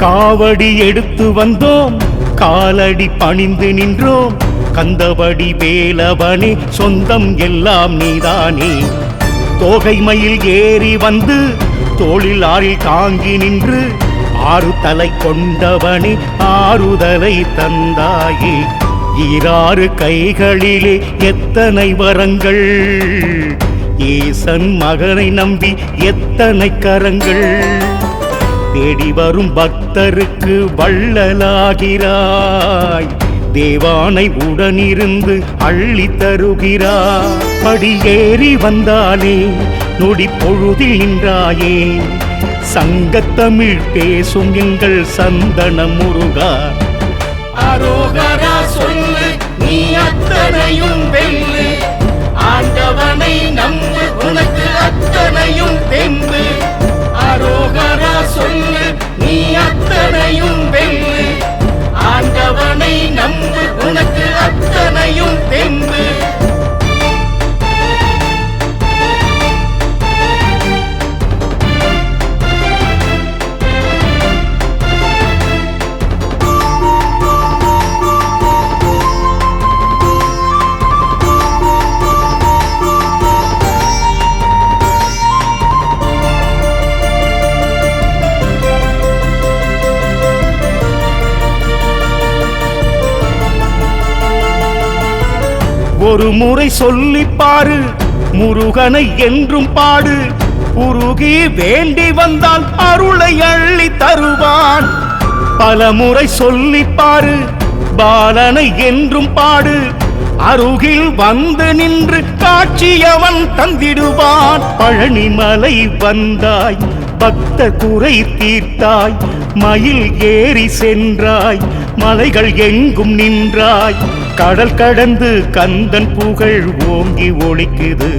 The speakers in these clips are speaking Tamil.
காவடி எடுத்து வந்தோம், காலடி பணிந்து நின்றோம். கந்தபடி வேலவனே, சொந்தம் எல்லாம் நீதானே. தோகை மயில் ஏறி வந்து தோளில் ஆறில் தாங்கி நின்று, ஆறு தலை கொண்டவனே ஆறுதலை தந்தாயே. ஈராறு கைகளிலே எத்தனை வரங்கள், ஈசன் மகனை நம்பி எத்தனை கரங்கள். தேடி வரும் பக்தருக்கு வள்ளலாகிறாய், தேவானை உடனிருந்து அள்ளி தருகிறாய். படியேறி வந்தாலே நொடி பொழுதில் நின்றாயே, சங்கத்தமிழ் பேசும் எங்கள் சந்தன முருகா. அரோகரா சொல்லு, நீ அத்தனையும் வெல்லு. ஆண்டவனை நம்பு, உனக்கு அத்தனையும் தெம்பு. அரோகரா சொல்லு, நீ அத்தனையும் வெல்லு. ஆண்டவனை நம்பு, உனக்கு அத்தனையும் தெம்பு. ஒரு முறை சொல்லி பாரு, முருகனை என்றும் பாடு. உருகி வேண்டி வந்தால் அருளை அள்ளி தருவான். பல முறை சொல்லி பாரு, பாலனை என்றும் பாடு. அருகில் வந்து நின்று காட்சியவன் தந்திடுவான். பழனிமலை வந்தாய், பக்த குறை தீர்த்தாய். மயில் ஏறி சென்றாய், மலைகள் எங்கும் நின்றாய். கடல் கடந்து கந்தன் புகழ் ஓங்கி ஒலிக்குது.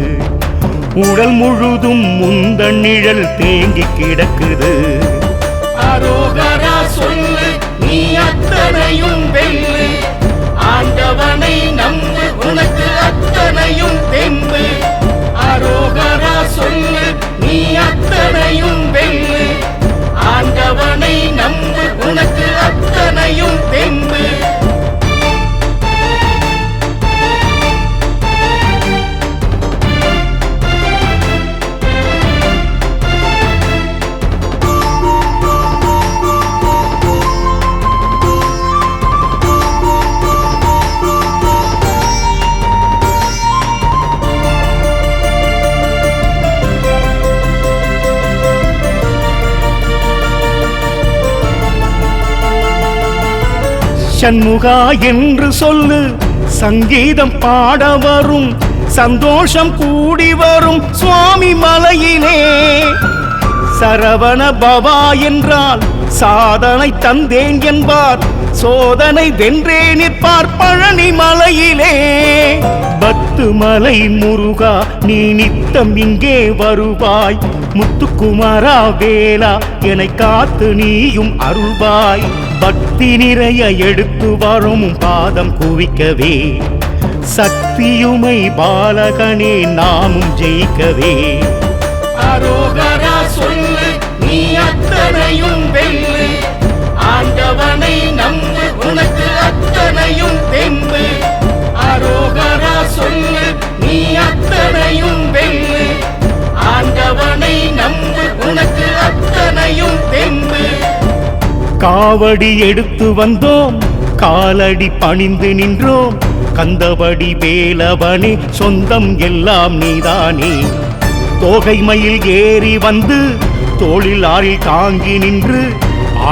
உடல் முழுதும் முந்தன் நிழல் தேங்கி கிடக்குது. அரோகரா சொல்லு, நீ அத்தனையும் வெல்லு. ஆண்டவனை நம்பு, உனக்கு அத்தனையும் தெம்பு. அரோகரா சொல்லு, நீ அத்தனையும் வெல்லு. ஆண்டவனை நம்பு, உனக்கு அத்தனையும் தெம்பு. சண்முகா என்று சொல்லு, சங்கீதம் பாட வரும். சந்தோஷம் கூடி வரும் சுவாமி மலையிலே. சரவண பவா என்றால் சாதனை தந்தேன் என்பார். சோதனை வென்றே நிற்பார் பழனி மலையிலே. பத்து மலை முருகா, நீ நித்தம் இங்கே வருவாய். முத்துக்குமாரா வேலா, என்னை காத்து நீயும் அருள்வாய். பக்தி நிறைய எடுத்து வரும் பாதம் குவிக்கவே, சக்தியுமை பாலகனே நாமும் ஜெயிக்கவே. அரோகரா சொல்லு, நீ அத்தனையும் வெல்லு. ஆண்டவனை நம்பு, உனக்கு அத்தனையும் தெம்பு. அரோகரா சொல்லு, நீ அத்தனையும் வெல்லு. ஆண்டவனை நம்பு, உனக்கு அத்தனையும் தெம்பு. காவடி எடுத்து வந்தோம், காலடி பணிந்து நின்றோம். கந்தபடி வேலவனே, சொந்தம் எல்லாம் நீதானே. தோகை மயில் ஏறி வந்து தோளில் ஆறில் தாங்கி நின்று,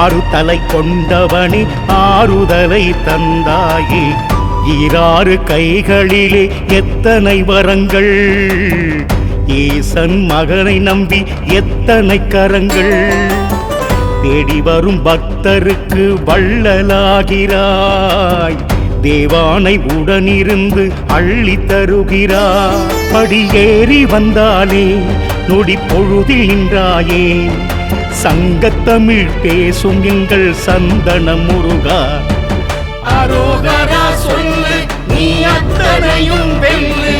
ஆறு தலை கொண்டவனே ஆறுதலை தந்தாயே. ஈராறு கைகளிலே எத்தனை வரங்கள், ஈசன் மகனை நம்பி எத்தனை கரங்கள். தேடி வரும் பக்தருக்கு வள்ளலாகிறாய், தேவானை உடனிருந்து அள்ளி தருகிறாய். படியேறி வந்தாலே நொடி பொழுதில் நின்றாயே, சங்கத்தமிழ் பேசும் எங்கள் சந்தன முருகா. அரோகரா சொல்லு, நீ அத்தனையும் வெல்லு.